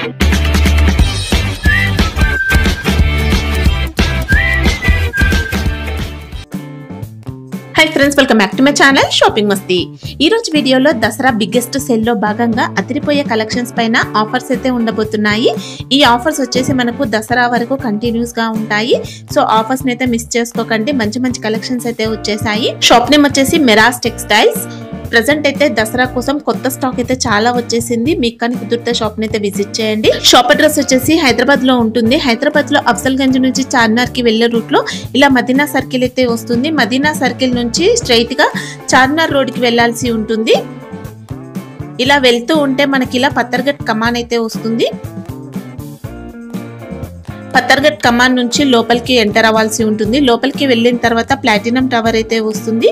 Hi friends, welcome back to my channel Shopping Masti. ఈ రోజు వీడియోలో దసరా బిగ్గెస్ట్ సేల్ లో భాగంగా అదిరిపోయే కలెక్షన్స్ పైన ఆఫర్స్ అయితే ఉండబోతున్నాయి। ఈ ఆఫర్స్ వచ్చేసి మనకు దసరా వరకు కంటిన్యూస్ గా ఉంటాయి। సో ఆఫర్స్ ని అయితే మిస్ చేసుకోకండి, మంచి మంచి కలెక్షన్స్ అయితే వచ్చేసాయి। షాప్ నేమ్ వచ్చేసి మెరాస్ టెక్స్టైల్స్। ప్రెజెంట్ అయితే దసరా కోసం కొత్త స్టాక్ అయితే చాలా వచ్చేసింది। మీకు కానీ కుదిరితే షాప్ ని అయితే విజిట్ చేయండి। షాప్ అడ్రస్ వచ్చేసి హైదరాబాద్ లో ఉంటుంది। హైదరాబాద్ లో అఫ్జల్ గంజ్ నుంచి చార్మినార్ కి వెళ్లే రూట్ లో ఇలా మదీనా సర్కిల్ అయితే వస్తుంది। మదీనా సర్కిల్ నుంచి స్ట్రైట్ గా చార్మినార్ రోడ్ కి వెళ్లాల్సి ఉంటుంది। ఇలా వెళ్తూ ఉంటే మనకి ఇలా పత్తర్గట్ కమాన్ అయితే వస్తుంది। పత్తర్గట్ కమాన్ నుంచి లోపలికి ఎంటర్ అవ్వాల్సి ఉంటుంది। లోపలికి వెళ్ళిన తర్వాత ప్లాటినం టవర్ అయితే వస్తుంది।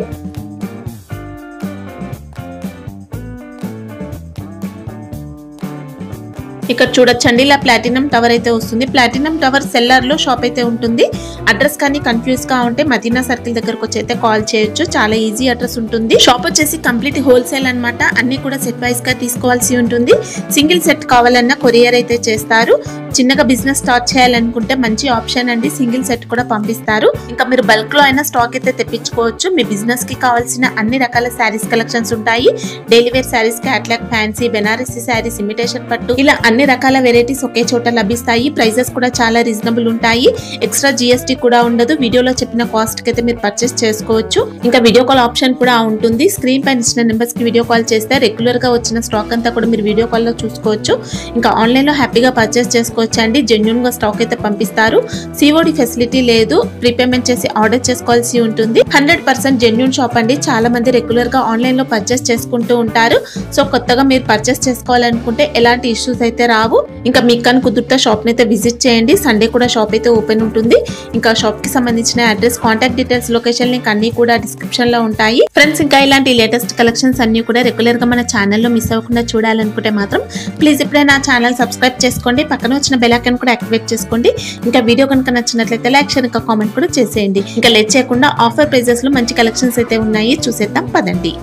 ఇక్కడ చూడొచ్చండి, ఇలా ప్లాటినం టవర్ అయితే వస్తుంది। ప్లాటినం టవర్ సెల్లర్ లో షాప్ అయితే ఉంటుంది। అడ్రస్ కానీ కన్ఫ్యూజ్ గా ఉంటే మదీనా సర్కిల్ దగ్గరకు వచ్చి అయితే కాల్ చేయొచ్చు, చాలా ఈజీ అడ్రస్ ఉంటుంది। షాప్ వచ్చేసి కంప్లీట్ హోల్సేల్ అన్నమాట, అన్ని కూడా సెట్ వైస్ గా తీసుకోవాల్సి ఉంటుంది। సింగిల్ సెట్ కావాలన్నా కొరియర్ అయితే చేస్తారు। చిన్నగా బిజినెస్ స్టార్ట్ చేయాలనుకుంటే మంచి ఆప్షన్ అండి, సింగిల్ సెట్ కూడా పంపిస్తారు। ఇంకా మీరు బల్క్ లో అయినా స్టాక్ అయితే తెప్పించుకోవచ్చు। మీ బిజినెస్ కి కావాల్సిన అన్ని రకాల శారీస్ కలెక్షన్స్ ఉంటాయి। Daily wear saris, catalogue, fancy, Banarasi saris, imitation పట్టు, ఇలా అన్ని రకాల వెరైటీస్ ఒకే చోట లభిస్తాయి। ప్రైజెస్ కూడా చాలా రీజనబుల్ ఉంటాయి, ఎక్స్ట్రా జిఎస్టీ కూడా ఉండదు। వీడియోలో చెప్పిన కాస్ట్ కి అయితే మీరు పర్చేస్ చేసుకోవచ్చు। ఇంకా వీడియో కాల్ ఆప్షన్ కూడా ఉంటుంది। స్క్రీన్ పైన ఇచ్చిన నెంబర్స్ కి వీడియో కాల్ చేస్తే రెగ్యులర్ గా వచ్చిన స్టాక్ అంతా కూడా మీరు వీడియో కాల్ లో చూసుకోవచ్చు। ఇంకా ఆన్లైన్ లో హ్యాపీగా పర్చేస్ చేసుకోవచ్చు అండి, జెన్యూన్ గా స్టాక్ అయితే పంపిస్తారు। సిఓడి ఫెసిలిటీ లేదు, ప్రీపేమెంట్ చేసి ఆర్డర్ చేసుకోవాల్సి ఉంటుంది। 100% జెన్యూన్ షాప్ అండి, చాలా మంది రెగ్యులర్ గా ఆన్లైన్ లో పర్చేస్ చేసుకుంటూ ఉంటారు। సో కొత్తగా మీరు పర్చేస్ చేసుకోవాలనుకుంటే ఎలాంటి ఇష్యూస్ అయితే రావు। ఇంకా మీకు కానీ కుదిరితే షాప్ ని అయితే విజిట్ చేయండి। సండే కూడా షాప్ అయితే ఓపెన్ ఉంటుంది। ఇంకా షాప్ కి సంబంధించిన address, contact details, location link అన్ని కూడా డిస్క్రిప్షన్ లో ఉంటాయి ఫ్రెండ్స్। ఇంకా ఇలాంటి లేటెస్ట్ కలెక్షన్స్ అన్ని కూడా రెగ్యులర్ గా మన ఛానల్లో మిస్ అవ్వకుండా చూడాలనుకుంటే మాత్రం ప్లీజ్ ఇప్పుడే నా ఛానల్ సబ్స్క్రైబ్ చేసుకోండి, పక్కన వచ్చిన బెల్ ఐకాన్ కూడా యాక్టివేట్ చేసుకోండి। ఇంకా వీడియో కనుక నచ్చినట్లయితే లైక్, షేర్, ఇంకా కామెంట్ కూడా చేసేయండి। ఇంకా లేట్ చేయకుండా ఆఫర్ ప్రైజెస్ లో మంచి కలెక్షన్స్ అయితే ఉన్నాయి, చూసేద్దాం పదండి।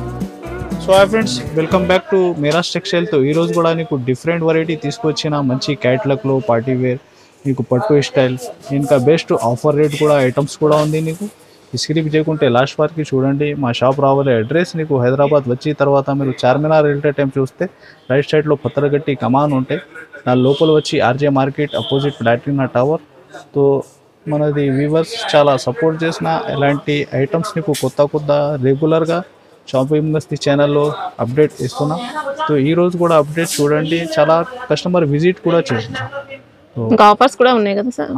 So hi friends, welcome back to Meras textile తో ఈ రోజు కూడా నీకు డిఫరెంట్ వెరైటీ తీసుకొచ్చిన మంచి క్యాట్లాగ్ లో పార్టీ వేర్, నీకు పట్టు స్టైల్, ఇంకా బెస్ట్ ఆఫర్ రేట్ కూడా ఐటమ్స్ కూడా ఉంది। నీకు స్కిప్ చేయకుంటే లాస్ట్ వరకు చూడండి। మా షాప్ రావాలి అడ్రస్ నీకు హైదరాబాద్ వచ్చిన తర్వాత మీరు చార్మినార్ వెళ్ళే టైం చూస్తే రైట్ సైడ్ లో పత్తరగట్టి కమాన్ ఉంటాయి, దాని లోపల వచ్చి RJ market opposite Platina tower. తో మనది వ్యూవర్స్ చాలా సపోర్ట్ చేసిన ఇలాంటి ఐటమ్స్ నీకు కొత్త రెగ్యులర్గా షాపింగ్ మస్తీ ఛానల్లో అప్డేట్ ఇస్తున్నా। సో ఈ రోజు కూడా అప్డేట్ చూడండి, చాలా కస్టమర్ విజిట్ కూడా చేసిన ఆఫర్స్ కూడా ఉన్నాయి కదా సార్।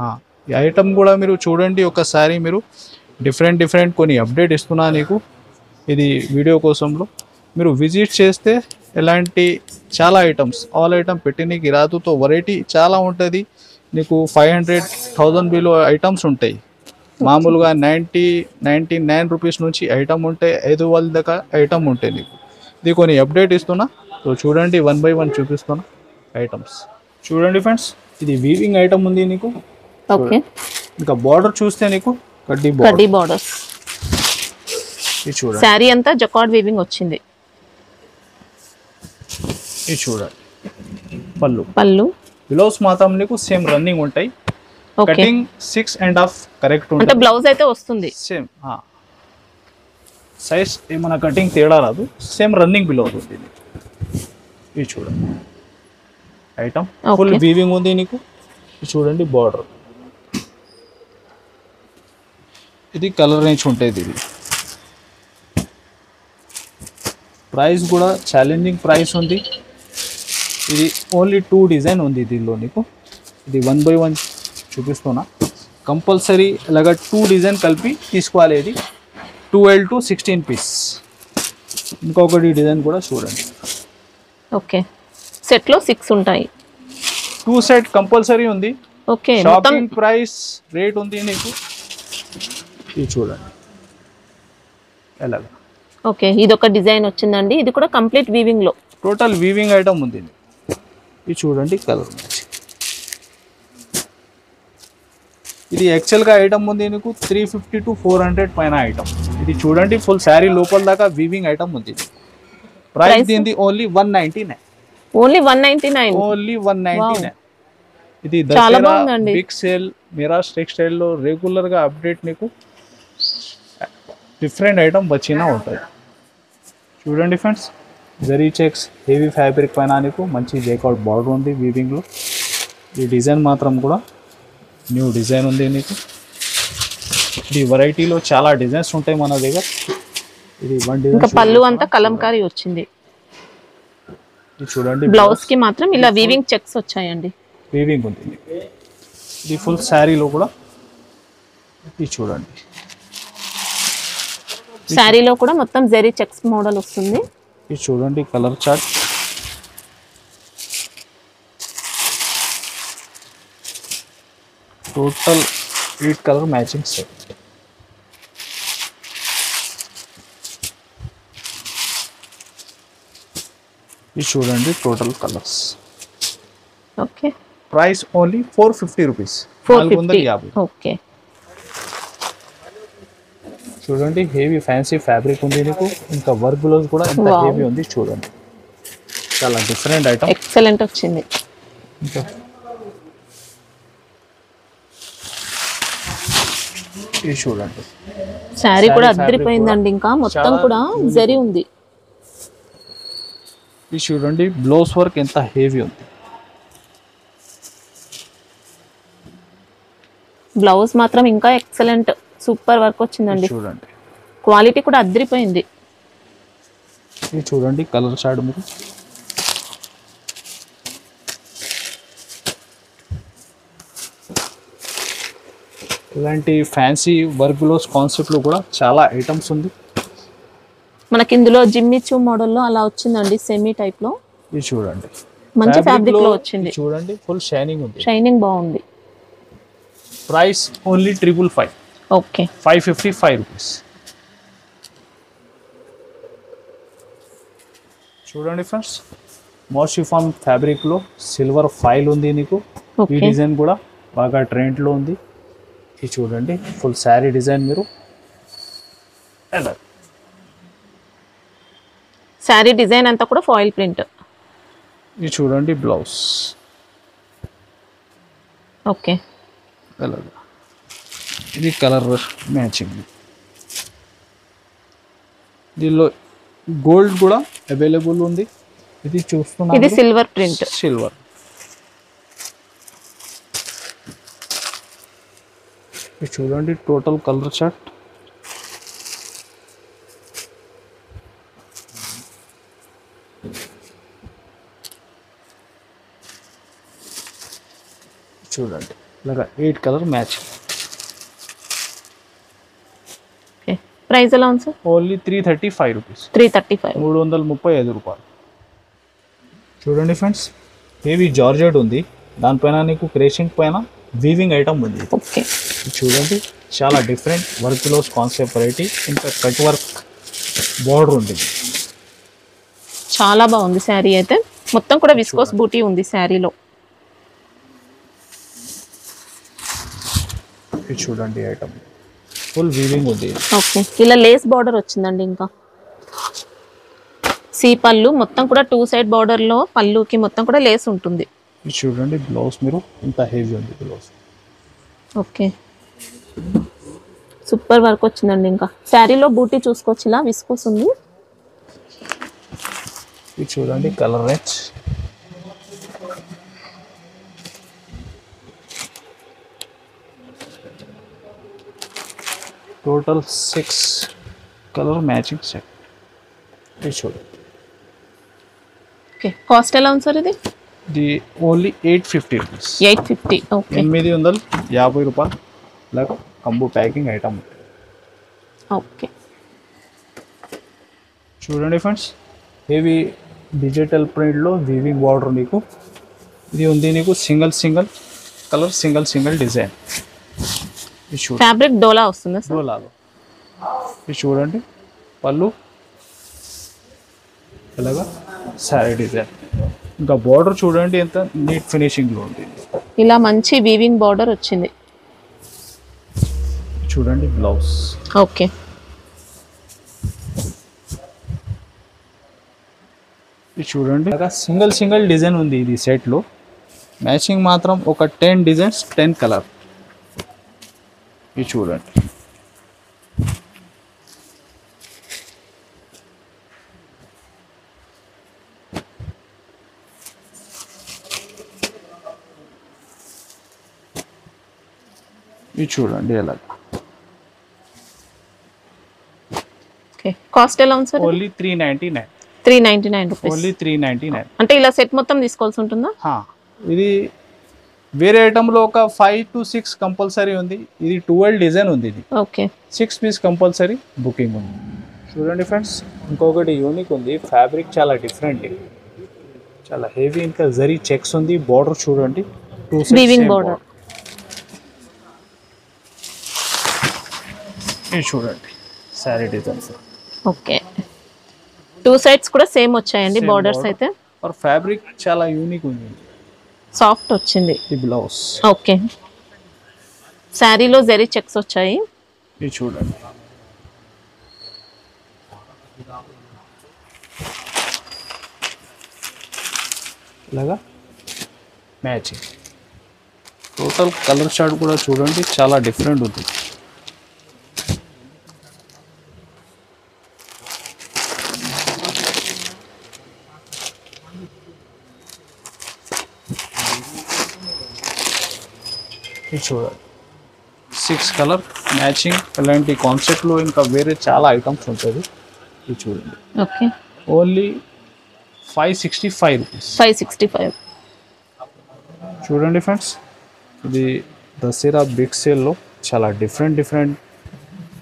ఈ ఐటమ్ కూడా మీరు చూడండి ఒకసారి, మీరు డిఫరెంట్ కొన్ని అప్డేట్ ఇస్తున్నా నీకు ఇది వీడియో కోసంలో। మీరు విజిట్ చేస్తే ఎలాంటి చాలా ఐటమ్స్ ఆల్ ఐటమ్ పెట్టినకి రాదుతో వెరైటీ చాలా ఉంటుంది। నీకు 500,000 బిలో ఐటమ్స్ ఉంటాయి। మామూలుగా 99 రూపీస్ నుంచి ఐటమ్ ఉంటే 5,000 దాకా ఐటమ్ ఉంటాయి నీకు। ఇది కొన్ని అప్డేట్ ఇస్తున్నా, సో చూడండి 1 బై 1 చూపిస్తున్నా ఐటమ్స్। చూడండి ఫ్రెండ్స్, ఇది వీవింగ్ ఐటమ్ ఉంది నీకు। ఓకే, ఇంకా బార్డర్ చూస్తే నీకు కడ్డీ బార్డర్స్, ఇది చూడండి సారీ అంతా జకార్డ్ వీవింగ్ వచ్చింది। ఇది చూడండి పళ్ళు బ్లౌజ్ మాత్రం నీకు సేమ్ రన్నింగ్ ఉంటాయి। కటింగ్ 6.5 కరెక్ట్ ఉంటుంది, అంటే బ్లౌజ్ అయితే వస్తుంది సేమ్ సైజ్ ఏమైనా కటింగ్ తేడా రాదు, సేమ్ రన్నింగ్ బ్లౌజ్ ఉంది। ఇది చూడండి ఐటమ్ ఫుల్ వీవింగ్ ఉంది నీకు। ఇది చూడండి బార్డర్, ఇది కలర్ రేంజ్ ఉంటుంది। ఇది ప్రైస్ కూడా ఛాలెంజింగ్ ప్రైస్ ఉంది। ఇది ఓన్లీ 2 డిజైన్ ఉంది దీనిలో నీకు। ఇది 1 బై 1 చూపిస్తున్నా, కంపల్సరీ ఇలాగా 2 డిజైన్ కలిపి తీసుకోవాలి। ఇది 12 to 16 పీస్। ఇంకొకటి డిజైన్ కూడా చూడండి। ఓకే, సెట్ లో 6 ఉంటాయి, 2 సెట్ కంపల్సరీ ఉంది। ఓకే, షాపింగ్ ప్రైస్ రేట్ ఉంది నీకు, ఇది చూడండి ఎలాగా। ఓకే, ఇది ఒక డిజైన్ వచ్చిందండి, ఇది కూడా కంప్లీట్ వీవింగ్ లో టోటల్ వీవింగ్ ఐటమ్ ఉంది। ఇది చూడండి కలర్ మ్యాచ్, ఇది యాక్చువల్గా ఐటమ్ ఉంది నీకు 350 to 400 పైన ఐటమ్। ఇది చూడండి ఫుల్ శారీ లోపల దాకా వీవింగ్ ఐటమ్ ఉంది। ప్రైస్ దీనిది ఓన్లీ 199, ఓన్లీ 199, ఓన్లీ 199। ఇది చాలా దసరా బాగుందండి. బిగ్ సేల్ మిరాజ్ టెక్స్టైల్ లో రెగ్యులర్ గా అప్డేట్ నీకు డిఫరెంట్ ఐటమ్ వచ్చినా ఉంటాయి. చూడండి friends, zari checks heavy fabric పైన నీకు మంచి జేకౌట్ బార్డర్ ఉంది వీవింగ్ లో. ఈ డిజైన్ మాత్రం కూడా న్యూ డిజైన్ ఉంది నీకు. ఈ వెరైటీలో చాలా డిజైన్స్ ఉంటాయి మన దగ్గర. ఇది వన్ ఇంకా డిజైన్ పళ్ళు అంతా కలంకారీ వచ్చింది. చూడండి, బ్లౌజ్ కి మాత్రం ఇలా వీవింగ్ చెక్స్ వచ్చాయండి. వీవింగ్ ఉంది. ఇది ఫుల్ శారీలో కూడా ఇది చూడండి. శారీలో కూడా మొత్తం జరీ చెక్స్ మోడల్ వస్తుంది. ఇది చూడండి colour chart. Total 8 colour matching set. ఇది చూడండి total colours. Okay, price only 450 rupees. 450. Okay, చూడండి హెవీ ఫ్యాన్సీ ఫ్యాబ్రిక్ ఉంది నీకు. ఇంకా వర్క్ బ్లౌజ్ కూడా ఎంత Wow. హెవీ ఉంది చూడండి. చాలా డిఫరెంట్ ఐటమ్. ఎక్సలెంట్ వచ్చింది. ఇంకా ఇది చూడండి, శారీ కూడా fabric అద్దరిపోయిందండి. ఇంకా మొత్తం చాలా కూడా జరీ ఉంది. ఇది చూడండి బ్లౌజ్ వర్క్ ఎంత హెవీ ఉంది. బ్లౌజ్ మాత్రం ఇంకా ఎక్సలెంట్ సూపర్ వర్క్ వచ్చిందండి. చూడండి, క్వాలిటీ కూడా అద్దరిపోయింది. ఇది చూడండి కలర్ షాడ్ మీరు. ఇలాంటి ఫ్యాన్సీ వర్క్ బ్లౌజ్ కాన్సెప్ట్లో కూడా చాలా ఐటమ్స్ ఉంది. మనకి ఇందులో జిమ్మిచూ మోడల్లో అలా వచ్చిందండి, సెమీ టైప్ లో. ఇది చూడండి మంచి Fabric ఫ్యాబ్రిక్ లో లో వచ్చింది. ఇది చూడండి ఫుల్ షైనింగ్ ఉంది. షైనింగ్ బాగుంది. Price only 555. Okay, 555 rupees. చూడండి ఫ్రెండ్స్, మోషిఫాన్ ఫ్యాబ్రిక్ లో సిల్వర్ ఫైల్ ఉంది నీకు. ఈ ఓకే, డిజైన్ కూడా బాగా ట్రెండ్ లో ఉంది. ఇది చూడండి ఫుల్ శారీ డిజైన్ మీరు. ఎలా శారీ డిజైన్ అంతా కూడా ఫాయిల్ ప్రింట్. ఇది చూడండి బ్లౌజ్. ఓకే, అలాగా ఇది కలర్ మ్యాచింగ్. దీనిలో గోల్డ్ కూడా అవైలబుల్ ఉంది. ఇది ఇది చూస్తున్నా సిల్వర్ ప్రింట్. సిల్వర్. ఇది చూడండి టోటల్ కలర్ చార్ట్. చూడండి ఇలాగా 8 కలర్ మ్యాచ్. ఓకే, ప్రైస్ ఎలా ఉంది సార్? Only 335 rupees. 335. 335 రూపాయలు. చూడండి ఫ్రెండ్స్, హెవీ జార్జెట్ ఉంది. దానిపైన నీకు క్రేషింగ్ పైన వీవింగ్ ఐటమ్ ఉంది. ఓకే, చూడండి చాలా different work blouse concept variety. ఇంకా కట్ వర్క్ బార్డర్ ఉంది. చాలా బాగుంది శారీ అయితే. మొత్తం కూడా విస్కోస్ బూటీ ఉంది శారీలో. ఇది చూడండి ఐటమ్ ఫుల్ వీవింగ్ ఉంది. ఓకే, ఇలా లేస్ బార్డర్ వచ్చిందండి. ఇంకా సీ పళ్ళు మొత్తం కూడా 2 సైడ్ బార్డర్ లో పళ్ళుకి మొత్తం కూడా లేస్ ఉంటుంది. ఇది చూడండి బ్లౌజ్ మీరు ఎంత హెవీ ఉంది బ్లౌజ్. ఓకే, సూపర్ వర్క్ వచ్చిందండి. ఇంకా శారీలో బూటీ చూసుకోవచ్చు, ఇలా విస్కోస్ ఉంది. ఇది చూడండి colour range. Total 6 colour matching set. ఇది చూడండి. ఓకే, కాస్ట్ ఎలా ఉంది సార్ ఇది? ఇది ఓన్లీ 850 రూపీస్. 850. ఓకే, 850 రూపాయలు. ఇలాగ కంబో ప్యాకింగ్ ఐటమ్. ఓకే, చూడండి ఫ్రెండ్స్, హెవీ డిజిటల్ ప్రింట్లో వీవింగ్ బార్డర్ నీకు. ఇది ఉంది నీకు సింగిల్ కలర్ సింగిల్ డిజైన్. ఇది చూడండి ఫ్యాబ్రిక్ డోలా వస్తుందా సార్? డోలాలో. ఇది చూడండి పళ్ళు ఇలాగా శారీ డిజైన్. ఇంకా బార్డర్ చూడండి ఎంత నీట్ ఫినిషింగ్లో ఉంది. ఇలా మంచి వీవింగ్ బార్డర్ వచ్చింది. చూడండి బ్లౌజ్. ఓకే, ఇది చూడండి సింగిల్ డిజైన్ ఉంది ఇది సెట్లో. మ్యాచింగ్ మాత్రం ఒక 10 డిజైన్స్ 10 కలర్. ఇది చూడండి. ఇది చూడండి ఎలా. ఓకే, కాస్ట్ ఎలా ఉంది సార్? ఓన్లీ 399. 399 రూపీస్. ఓన్లీ 399. అంటే ఇలా సెట్ మొత్తం తీసుకోవాల్సి ఉంటుందా? ఇది వేరే ఐటమ్లో ఒక 5 to 6 కంపల్సరీ ఉంది. ఇది 12 డిజైన్ ఉంది. ఇది ఓకే, 6 పీస్ కంపల్సరీ బుకింగ్ ఉంది. చూడండి ఫ్రెండ్స్, ఇంకొకటి యూనిక్ ఉంది. ఫ్యాబ్రిక్ చాలా డిఫరెంట్, చాలా హెవీ. ఇంకా జరీ చెక్స్ ఉంది. బార్డర్ చూడండి, 2 sides వీవింగ్ బార్డర్. ఇది చూడండి సారీ డిజైన్స్. ఓకే, 2 సైడ్స్ కూడా సేమ్ వచ్చాయండి బార్డర్స్ అయితే. और ఫ్యాబ్రిక్ చాలా యూనిక్ ఉంది. సాఫ్ట్ వచ్చింది. ఈ బ్లౌజ్. ఓకే, శారీలో జరీ చెక్స్ వచ్చాయి. ఇది చూడండి. ఇలాగా మ్యాచింగ్. టోటల్ కలర్ చార్ట్ కూడా చూడండి, చాలా డిఫరెంట్ ఉంది. చూడండి 6 కలర్ మ్యాచింగ్. ఇలాంటి కాన్సెప్ట్లో ఇంకా వేరే చాలా ఐటమ్స్ ఉంటుంది. ఇది చూడండి. Okay, only 565 rupees. 565. చూడండి ఫ్రెండ్స్, ఇది దసరా బిగ్ సేల్లో చాలా డిఫరెంట్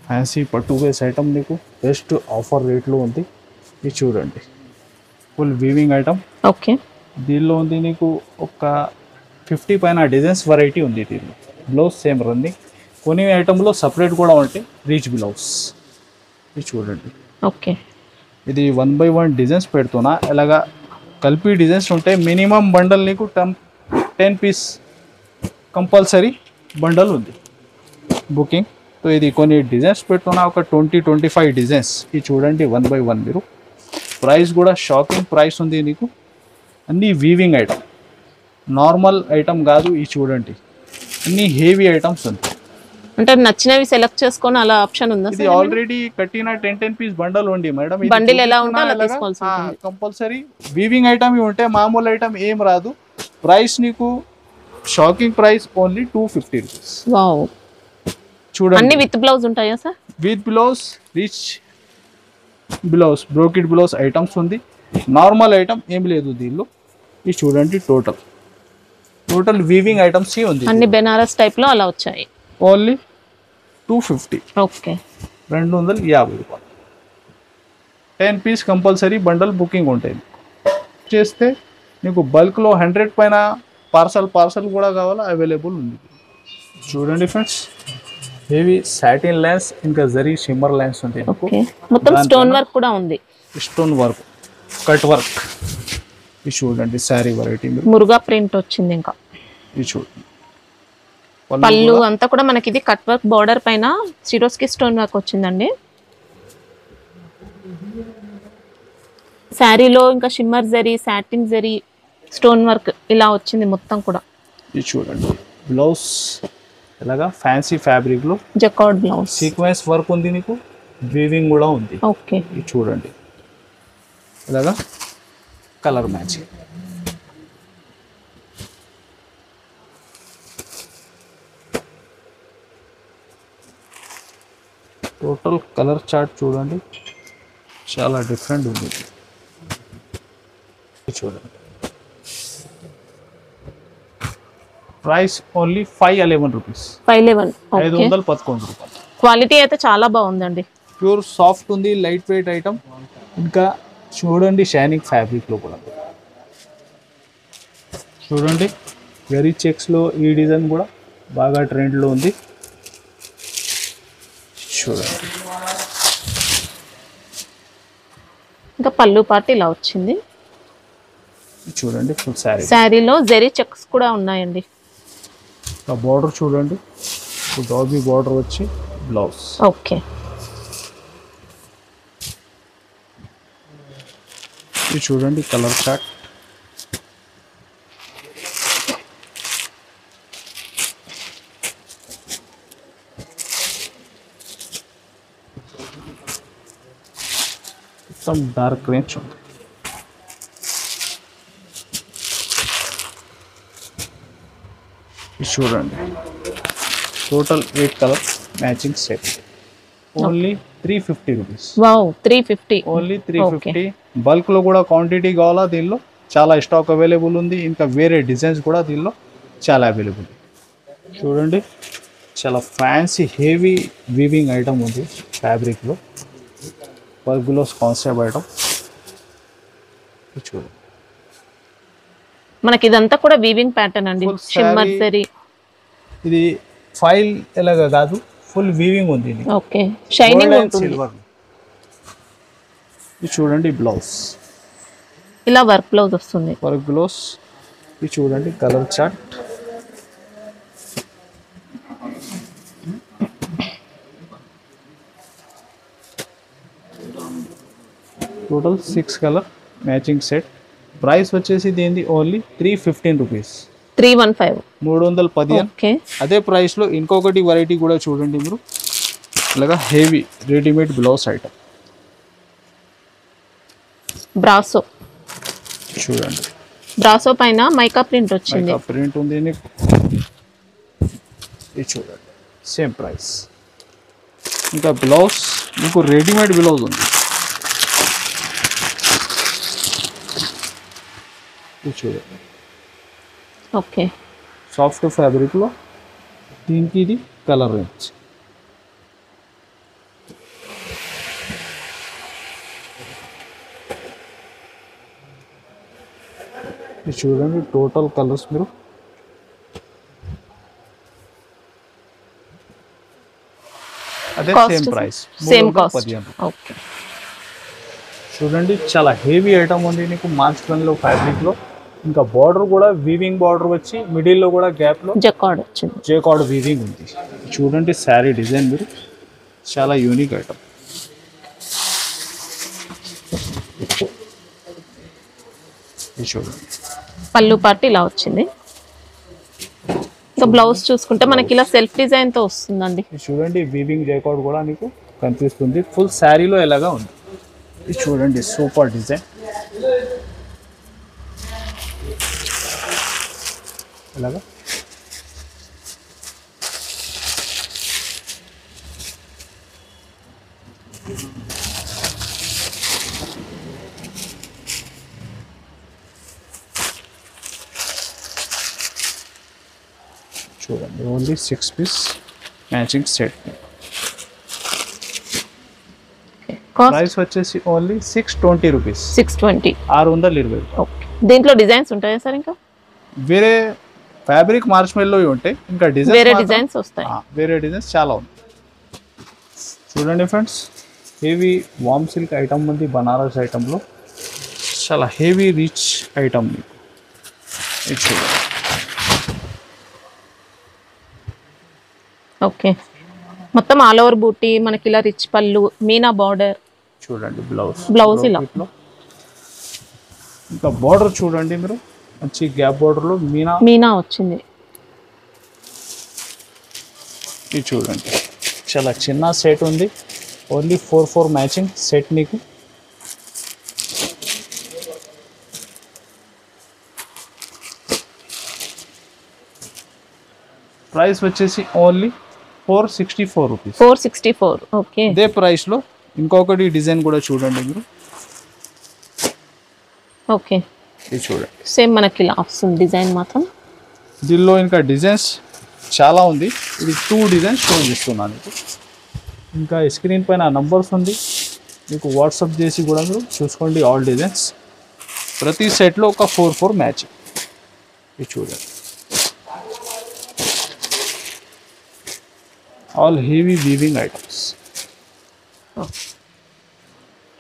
ఫ్యాన్సీ పట్టు వేస్ ఐటమ్ నీకు బెస్ట్ ఆఫర్ రేట్లో ఉంది. ఇది చూడండి, ఫుల్ వీవింగ్ ఐటమ్. ఓకే, దీనిలో ఉంది నీకు ఒక 50 పైన డిజైన్స్ వెరైటీ ఉంది. దీనిలో బ్లౌజ్ సేమ్ రన్నింగ్. కొన్ని ఐటమ్లో సపరేట్ కూడా ఉంటాయి రీచ్ బ్లౌజ్. ఇది చూడండి. ఓకే, ఇది 1 by 1 డిజైన్స్ పెడుతున్నా. ఇలాగా కలిపి డిజైన్స్ ఉంటాయి. మినిమం బండల్ నీకు 10 పీస్ కంపల్సరీ బండల్ ఉంది బుకింగ్. సో ఇది కొన్ని డిజైన్స్ పెడుతున్నా, ఒక 20-25 డిజైన్స్. ఇది చూడండి 1 by 1. మీరు ప్రైస్ కూడా షాకింగ్ ప్రైస్ ఉంది నీకు. అన్నీ వీవింగ్ ఐటమ్, నార్మల్ ఐటమ్ కాదు. ఇది చూడండి, అన్ని హెవీ ఐటమ్స్ ఉంది. అంటే నచ్చినవి సెలెక్ట్ చేసుకొని అలా ఆప్షన్ ఉందా? ఇది ఆల్రెడీ కట్టిన 10 పీస్ బండల్ ఉంది మేడం. బండిల్ ఎలా ఉంటే అలా తీసుకోవాల్సి ఉంటుంది. కంపల్సరీ వీవింగ్ ఐటమ్ ఉంటే మామూలు ఐటమ్ ఏం రాదు. ప్రైస్ నీకు shocking price only 250 rupees. Wow, చూడండి. అన్ని విత్ బ్లౌజ్ ఉంటాయా sir? With blouse, rich blouse, brocade blouse items ఉంది. నార్మల్ ఐటమ్ ఏం లేదు దీనిలో. ఇది చూడండి, టోటల్ వీవింగ్ ఐటమ్స్ ఉంది. అన్ని బెనారస్ టైప్ లో అలా వచ్చాయి. ఓన్లీ 250. ఓకే, 250 రూపాయలు. 10 పీస్ కంపల్సరీ బండల్ బుకింగ్ ఉంటాయి. చేస్తే నీకు బల్క్లో 100 పైన పార్సల్ కూడా కావాలా, అవైలబుల్ ఉంది. చూడండి ఫ్రెండ్స్, హెవీ సాటిన్ లైన్స్, ఇంకా జరీ షిమ్మర్ లైన్స్ ఉంటాయి. ఓకే, మొత్తం స్టోన్ వర్క్ కూడా ఉంది. Stone work, cut work. ఇది చూడండి శారీ వెరైటీ. మురుగా ప్రింట్ వచ్చింది. ఇంకా ఇది చూడండి, పళ్ళు అంతా కూడా మనకి ఇది కట్ వర్క్ బార్డర్ పైన సిరోస్కి స్టోన్ వర్క్ వచ్చిందండి. శారీలో ఇంకా shimmer zari, satin zari, stone work ఇలా వచ్చింది మొత్తం కూడా. ఇది చూడండి, బ్లౌజ్ ఇలాగా ఫ్యాన్సీ ఫ్యాబ్రిక్ లో జకార్డ్ బ్లౌజ్, సీక్వెన్స్ వర్క్ ఉంది నీకు, వీవింగ్ కూడా ఉంది. ఓకే, ఇది చూడండి ఇలాగా colour matching. Total colour chart చూడండి, చాలా డిఫరెంట్ ఉంది. చూడండి, ప్రైస్ ఓన్లీ 511 రూపీస్. 511 రూపాయలు. క్వాలిటీ అయితే చాలా బాగుందండి. ప్యూర్ సాఫ్ట్ ఉంది, లైట్ వెయిట్ ఐటమ్. ఇంకా చూడండి షైనింగ్ ఫ్యాబ్రిక్లో కూడా చూడండి, వెరీ చెక్స్లో ఈ డిజైన్ కూడా బాగా ట్రెండ్లో ఉంది. చూడండి, ఇంకా పళ్ళు పార్ట్ ఇలా వచ్చింది. చూడండి ఫుల్ శారీ. శారీలో జరీ చెక్స్ కూడా ఉన్నాయండి. బార్డర్ చూడండి, డాబీ బార్డర్ వచ్చి బ్లౌజ్. ఓకే, ఇది చూడండి కలర్ చార్ట్. మొత్తం డార్క్ రేంజ్ ఉంది. ఇది చూడండి total 8 colour matching set only 350 rupees. Wow 350 only 350. Bulk లో కూడా క్వాంటిటీ కావాలా దీనిలో చాలా స్టాక్ అవైలబుల్ ఉంది. ఇంకా వేరే డిజైన్స్ కూడా దీనిలో చాలా అవైలబుల్. చూడండి చాలా ఫ్యాన్సీ హెవీ వీవింగ్ ఐటమ్ ఉంది ఫ్యాబ్రిక్లో. బల్క్లో కాన్సెప్ట్ ఐటమ్ చూడండి. మనకి ఇదంతా కూడా వీవింగ్ ప్యాటర్న్ అండి. షిమ్మర్ జరీ ఇది ఫైల్ ఎలాగా కాదు ఫుల్ వీవింగ్ ఉంది. ఓకే షైనింగ్ ఉంటుంది. సిల్వర్. ఇది చూడండి బ్లౌజ్ ఇలా వర్క్ బ్లౌజ్ వస్తుంది. Work blouse. ఇది చూడండి colour chart. Total 6 colour matching set. Price వచ్చేసి దీనిది ఓన్లీ 315 రూపీస్. 315. 315. ఓకే. అదే ప్రైస్లో ఇంకొకటి వెరైటీ కూడా చూడండి మీరు. ఇలాగా heavy readymade blouse item brasso. చూడండి బ్రాసో పైన మైకా ప్రింట్ వచ్చింది. మైకా ప్రింట్ ఉంది. ఇది చూడండి సేమ్ ప్రైస్. ఇంకా బ్లౌజ్ మీకు రెడీమేడ్ బ్లౌజ్ ఉంది. ఇది చూడండి ఓకే సాఫ్ట్ ఫ్యాబ్రిక్లో దీనికి ఇది కలర్ రేంజ్. ఇది చూడండి టోటల్ కలర్స్ మీరు అదే same price. Same cost. Okay చూడండి చాలా హెవీ ఐటమ్ ఉంది నీకు మాన్స్టన్లో ఫ్యాబ్రిక్లో. ఇంకా బార్డర్ కూడా వీవింగ్ బార్డర్ వచ్చి మిడిల్లో కూడా గ్యాప్లో జకార్డ్ వచ్చింది. జకార్డ్ వీవింగ్ ఉంది. చూడండి శారీ డిజైన్ మీరు చాలా యూనిక్ ఐటమ్. ఇది చూడండి పళ్ళు పార్ట్ ఇలా వచ్చింది. ఇంకా బ్లౌజ్ చూసుకుంటే మనకి ఇలా సెల్ఫ్ డిజైన్ తో వస్తుందండి. ఇది చూడండి వీవింగ్ జకార్డ్ కూడా నీకు కనిపిస్తుంది. ఫుల్ శారీలో ఎలాగా ఉంది. ఇది చూడండి సూపర్ డిజైన్. ఎలాగా చూడండి only 6 piece matching set. Price వచ్చేసి ఓన్లీ 620 రూపీస్. 620. 620. ఓకే. దీంట్లో డిజైన్స్ ఉంటాయా సార్? ఇంకా వేరే ఫ్యాబ్రిక్ మార్ష్మెల్లో ఉంటాయి. ఇంకా డిజైన్ వేరే డిజైన్స్ వస్తాయి. వేరే డిజైన్స్ చాలా ఉంది. చూడండి ఫ్రెండ్స్ హెవీ వామ్ సిల్క్ ఐటమ్ ఉంది. బనారస్ ఐటంలో చాలా హెవీ రిచ్ ఐటమ్. ఇది చూడండి ఓకే మొత్తం ఆల్ ఓవర్ బూటీ మనకి ఇలా రిచ్ పళ్ళు మీనా బార్డర్. చూడండి బ్లౌజ్ ఇలా. ఇంకా బార్డర్ చూడండి మీరు మంచి గ్యాప్ బార్డర్లో మీనా వచ్చింది. ఇది చూడండి చాలా చిన్న సెట్ ఉంది. ఓన్లీ 4 మ్యాచింగ్ సెట్ నీకు. ప్రైస్ వచ్చేసి ఓన్లీ 464 రూపీస్. 464. ఓకే. ఇదే ప్రైస్లో ఇంకొకటి డిజైన్ కూడా చూడండి మీరు. ఓకే ఇది చూడండి సేమ్ మనకి ఇలా వస్తుంది డిజైన్ మాత్రం. దీనిలో ఇంకా డిజైన్స్ చాలా ఉంది. ఇది 2 డిజైన్స్ షో చేస్తున్నాను మీకు. ఇంకా స్క్రీన్ పైన నంబర్స్ ఉంది మీకు వాట్సాప్ చేసి కూడా మీరు చూసుకోండి ఆల్ డిజైన్స్. ప్రతి సెట్లో ఒక 4 మ్యాచింగ్. ఇది చూడండి ఆల్ హెవీ వీవింగ్ ఐటమ్స్.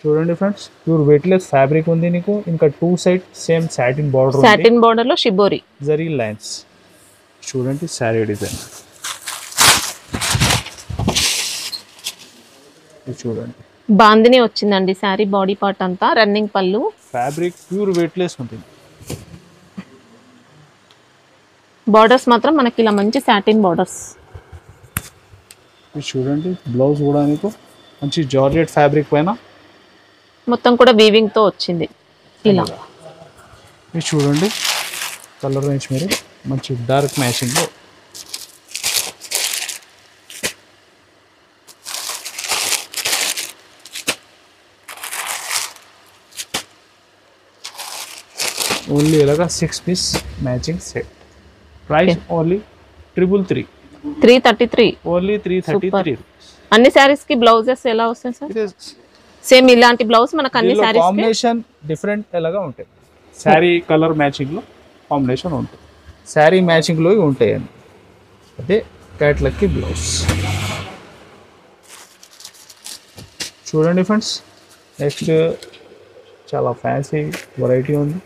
చూడండి ఫ్రెండ్స్ ప్యూర్ వెయిట్లెస్ ఫ్యాబ్రిక్ ఉంది నీకు. ఇంకా 2 side same satin border. Satin border లో షిబోరి జరీ లైన్స్. చూడండి శారీ డిజైన్. ఇది చూడండి బాందిని వచ్చిందండి శారీ బాడీ పార్ట్ అంతా. రన్నింగ్ పళ్ళు. ఫ్యాబ్రిక్ ప్యూర్ వెయిట్లెస్ ఉంటుంది. బార్డర్స్ మాత్రం మనకి ఇలా మంచి సాటిన్ బార్డర్స్. ఇది చూడండి బ్లౌజ్ కూడా మీకు మంచి జార్జెట్ ఫ్యాబ్రిక్ పైన మొత్తం కూడా వీవింగ్ తో వచ్చింది ఇలా. ఇది చూడండి కలర్ రేంజ్ మీరు మంచి డార్క్ మ్యాచింగ్ లో ఓన్లీ ఇలాగా 6 piece matching set. Price only 333. 333 only 333. అన్ని సారీస్ కి బ్లౌజెస్ ఎలా వస్తాయి సార్? సేమ్ ఇలాంటి బ్లౌజ్ మనకు అన్ని సారీస్ కాంబినేషన్ డిఫరెంట్ ఎలాగా ఉంటాయి. శారీ కలర్ మ్యాచింగ్ లో కాంబినేషన్ ఉంటుంది. శారీ మ్యాచింగ్ లో ఉంటాయి అండి. అదే క్యాట్లాగ్ కి బ్లౌజ్. చూడండి ఫ్రెండ్స్ నెక్స్ట్ చాలా ఫ్యాన్సీ వెరైటీ ఉంది.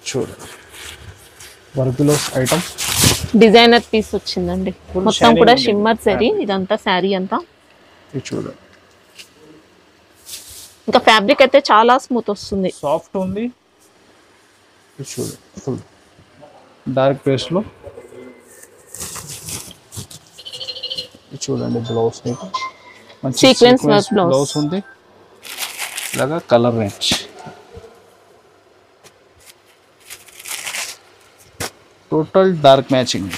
చూడండి work blouse item designer piece వచ్చిందండి. మొత్తం కూడా షిమ్మర్ జరీ ఇదంతా శారీ అంతా. ఇది చూడండి ఇంకా ఫ్యాబ్రిక్ అయితే చాలా స్మూత్ వస్తుంది, సాఫ్ట్ ఉంది. ఇది చూడండి ఫుల్ డార్క్ పేస్ లో. ఇది చూడండి బ్లౌజ్ మీకు మంచి సీక్వెన్స్ వర్క్ బ్లౌజ్ ఉంది. ఇలాగా colour range total dark matching.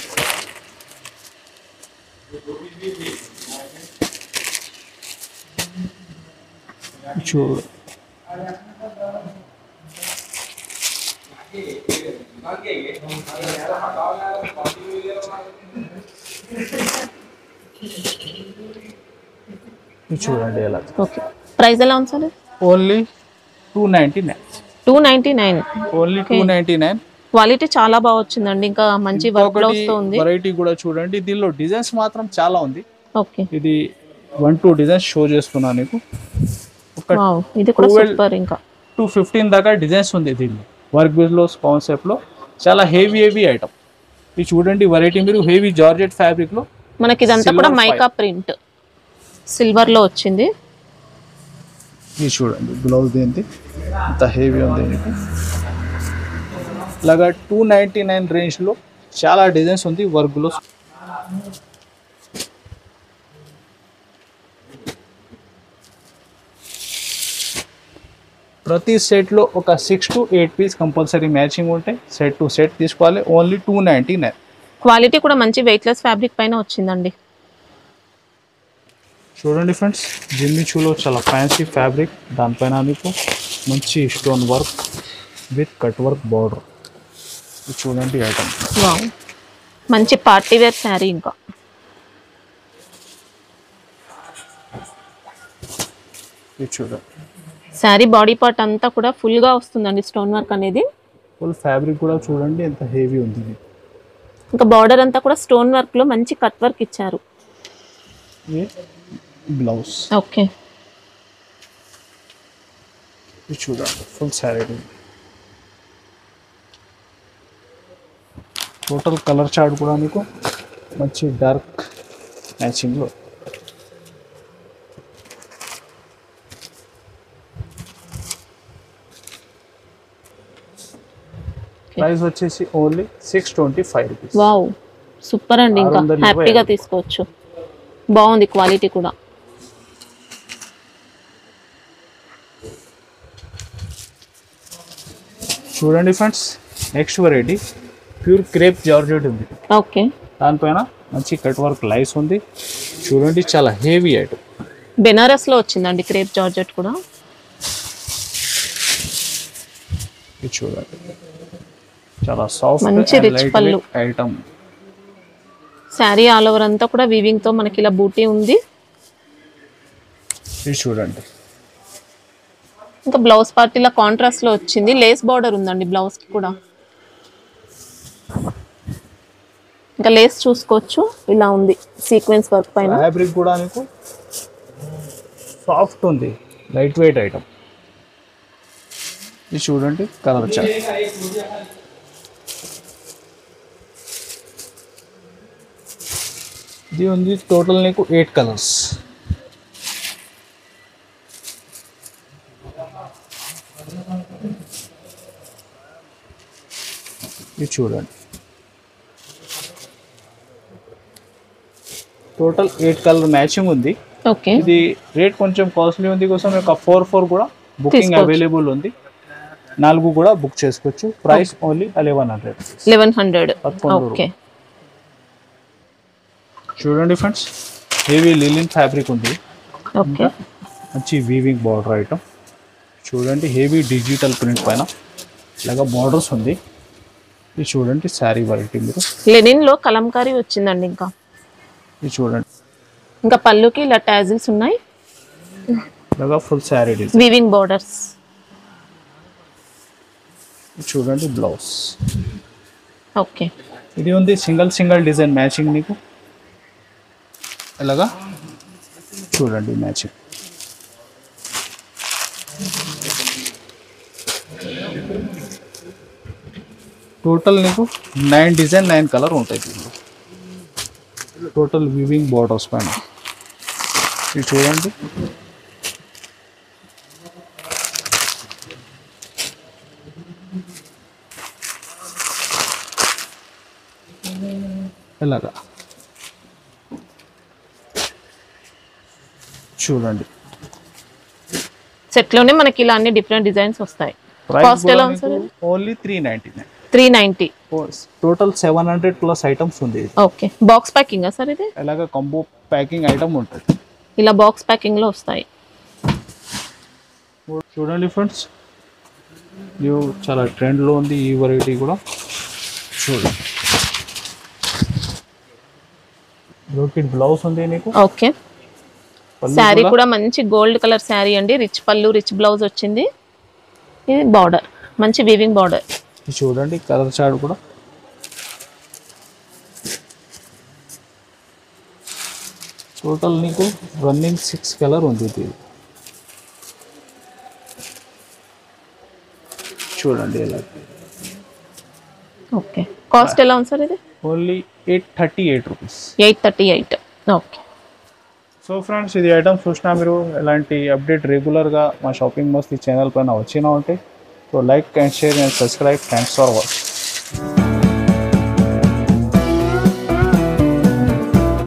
చూడు చూడండి ఎలా. ఓకే ప్రైస్ ఎలా ఉంది సార్? ఓన్లీ 299. 299 ఓన్లీ 299. క్వాలిటీ చాలా బాగా వచ్చిందండి. ఇంకా మంచి వర్క్ బ్లౌజ్ తో ఉంది. వెరైటీ కూడా చూడండి. దీనిలో డిజైన్స్ మాత్రం చాలా ఉంది. ఓకే ఇది 1-2 డిజైన్స్ షో చేస్తున్నా నీకు. వావ్ ఇది కూడా సూపర్. ఇంకా 215 దాకా డిజైన్స్ ఉంది దీనిలో. వర్క్ బ్లౌజ్ కాన్సెప్ట్ లో చాలా హెవీ ఐటమ్. ఇది చూడండి వెరైటీ మీరు హెవీ జార్జెట్ ఫ్యాబ్రిక్ లో మనకి ఇదంతా కూడా మైకా ప్రింట్ సిల్వర్ లో వచ్చింది. ఇది చూడండి బ్లౌజ్ ఏంటి అంత హెవీ ఉంది మీకు. ఇలాగా 299 రేంజ్ లో చాలా డిజైన్స్ ఉంది వర్క్ బ్లౌజ్. ప్రతి సెట్లో ఒక 6 to 8 పీస్ కంపల్సరీ మ్యాచింగ్ ఉంటాయి. సెట్ టు సెట్ తీసుకోవాలి. ఓన్లీ 299. క్వాలిటీ కూడా మంచి వెయిట్లెస్ ఫ్యాబ్రిక్ పైన వచ్చిందండి. చూడండి ఫ్రెండ్స్ జిమ్మి చూలో చాలా ఫ్యాన్సీ ఫ్యాబ్రిక్. దానిపైన మీకు మంచి stone work with cut work border. చూడండి ఐటమ్ వావ్ మంచి పార్టీ వేర్ శారీ. ఇంకా ఇది చూడండి శారీ బాడీ పార్ట్ అంతా కూడా ఫుల్ గా వస్తుందండి స్టోన్ వర్క్ అనేది. ఫుల్ ఫ్యాబ్రిక్ కూడా చూడండి ఎంత హెవీ ఉంది. ఇంకా బార్డర్ అంతా కూడా స్టోన్ వర్క్ లో మంచి కట్ వర్క్ ఇచ్చారు. బ్లౌజ్ ఓకే ఇది చూడండి full sari. Total colour chart కూడా మీకు మంచి డార్క్ మ్యాచింగ్ లో. ప్రైస్ వచ్చేసి ఓన్లీ 625 రూపీస్. వావ్ సూపర్ అండి. ఇంకా హ్యాపీగా తీసుకోవచ్చు. బాగుంది క్వాలిటీ కూడా. చూడండి friends next variety pure crepe georgette ఉంది. ఓకే దానిపైన మంచి కట్ వర్క్ లైస్ ఉంది. చూడండి చాలా హెవీ ఐటమ్. బెనారస్ లో వచ్చిందండి క్రేప్ జార్జెట్ కూడా. ఇది చూడండి చాలా సాఫ్ట్ మంచి రిచ్ పళ్ళు ఐటమ్. శారీ ఆల్ ఓవర్ అంతా కూడా వీవింగ్ తో మనకి ఇలా బూటీ ఉంది. ఇది చూడండి ఇంకా బ్లౌజ్ పార్ట్ ఇలా కాంట్రాస్ట్ లో వచ్చింది. లేస్ బార్డర్ ఉందండి బ్లౌజ్ కి కూడా. ఇంకా లేస్ చూసుకోవచ్చు ఇలా ఉంది సీక్వెన్స్ వర్క్ పైన. ఫ్యాబ్రిక్ కూడా మీకు సాఫ్ట్ ఉంది, లైట్ వెయిట్ ఐటమ్. ఇది చూడండి కలర్ చార్ట్. ఇది ఉంది టోటల్ నీకు 8 కలర్స్. ఇది చూడండి టోటల్ 8 కలర్ మ్యాచింగ్ ఉంది. ఓకే ఇది రేట్ కొంచెం కాస్ట్లీ ఉంది కోసం ఒక 4 కూడా బుకింగ్ తీసుకోవచ్చు. అవైలబుల్ ఉంది. 4 కూడా బుక్ చేసుకోవచ్చు. Price only 1100. 1100. 1100. ఓకే. చూడండి ఫ్రెండ్స్, హెవీ లిలిన్ ఫ్యాబ్రిక్ ఉంది. ఓకే. మంచి వీవింగ్ బార్డర్ ఐటమ్. చూడండి హెవీ డిజిటల్ ప్రింట్ పైన ఇలాగా బార్డర్స్ ఉంది. ఇది చూడండి శారీ వెరైటీ. మీరు లెనిన్ లో కలంకారీ వచ్చిందండి. ఇంకా ఇది చూడండి, ఇంకా పళ్ళుకి ఇలా టాజిల్స్ ఉన్నాయి. ఇలాగా full sari design. Weaving borders. చూడండి బ్లౌజ్. ఓకే. ఇది ఉంది సింగిల్ డిజైన్ మ్యాచింగ్. మీకు ఇలాగా చూడండి మ్యాచింగ్. టోటల్ నీకు 9 డిజైన్ 9 కలర్ ఉంటాయి దీనిలో. టోటల్ వీవింగ్ బోర్డర్స్ పైన ఇది చూడండి. ఇలాగా చూడండి. సెట్ లోనే మనకి ఇలా అన్ని డిఫరెంట్ డిజైన్స్ వస్తాయి. కాస్ట్ ఎలా ఉంది sir? Only 399. 390. Total 700 plus items ఉంది. ఓకే. బాక్స్ ప్యాకింగ్ సార్ ఇది? ఇలాగా కాంబో ప్యాకింగ్ ఐటమ్ ఉంటుంది. ఇలా బాక్స్ ప్యాకింగ్ లో వస్తాయి. చూడండి ఫ్రెండ్స్, న్యూ చాలా ట్రెండ్ లో ఉంది ఈ వెరైటీ కూడా. చూడండి బ్రోకెట్ బ్లౌజ్ ఉంది నీకు. ఓకే. శారీ కూడా మంచి గోల్డ్ కలర్ శారీ అండి. రిచ్ పళ్ళు, రిచ్ బ్లౌజ్ వచ్చింది. ఇది బార్డర్, మంచి వీవింగ్ బార్డర్. చూడండి కలర్ చార్ట్ కూడా. టోటల్ నీకు రన్నింగ్ 6 కలర్ ఉంది ఇది. చూడండి ఎలా. ఓకే. కాస్ట్ ఎలా ఉంది సార్ ఇది? Only 838 rupees. 838. Okay. So friends, ఇది ఐటమ్ చూసినా మీరు ఇలాంటి అప్డేట్ రెగ్యులర్గా మా షాపింగ్ మస్తీ ఛానల్ పైన వచ్చినా ఉంటే so like and share and subscribe. Thanks for watching.